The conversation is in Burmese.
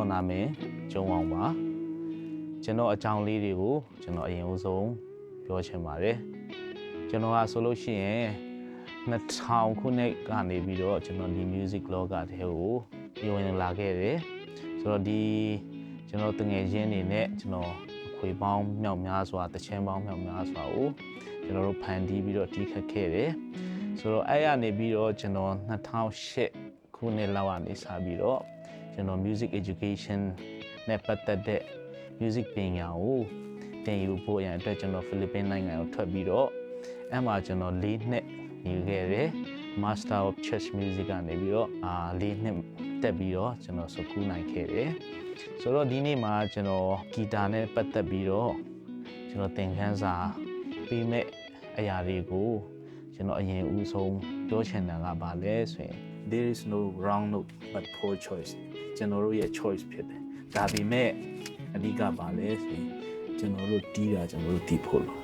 တော်နာမည်ကျုံအောင်ပါကျွန်တော်အကြောင်းလေးတွေကိုကျွန်တော်အရင်ဦးဆုံးပြောချင်ပါတယ်ကျွန်တော်ကဆိုလို့ရှိရင်2000ခုနှစ်ကနေပြီးတော့ကျွန်တော်ဒီ music blog တဲ့ကိုဝင်လာခဲ့တယ်ဆိုတော့ဒီကျွန်တော်တငယ်ချင်းတွေနဲ့ကျွန်တော်အခွေပေါင်းမြောက်များစွာတချင်းပေါင်းမြောက်များစွာကိုကျွန်တော်တို့ဖန်တီးပြီးတော့တီးခတ်ခဲ့တယ်ဆိုတော့အဲ့ရနေပြီးတော့ကျွန်တော်2008ခုနှစ်လောက်ကနေစပြီးတော့ကျွန်တော် music education နဲ့ပတ်သက်တဲ့ music ပညာကိုသင်ယူဖို့ရန်အတွက်ကျွန်တော်ဖိလစ်ပင်းနိုင်ငံကိုထွက်ပြီးတော့အဲ့မှာကျွန်တော်4နှစ်နေခဲ့တယ် Master of Church Music ကနေပြီးတော့4နှစ်တက်ပြီးတော့ကျွန်တော်စကူးနိုင်ခဲ့တယ်ဆိုတော့ဒီနေ့မှာကျွန်တော်ဂီတာနဲ့ပတ်သက်ပြီးတော့ကျွန်တော်သင်ခန်းစာပေးမဲ့အရာတွေကိုကျွန်တော်အရင်ဦးဆုံးပြောချင်တာကဘာလဲဆိုရင် there is no wrong note but poor choice ကျွန်တော်တို့ရဲ့ choice ဖြစ်တယ်ဒါပေမဲ့အဓိကပါလဲဆိုရင်ကျွန်တော်တို့တီးတာကျွန်တော်တို့တီးဖို့လို့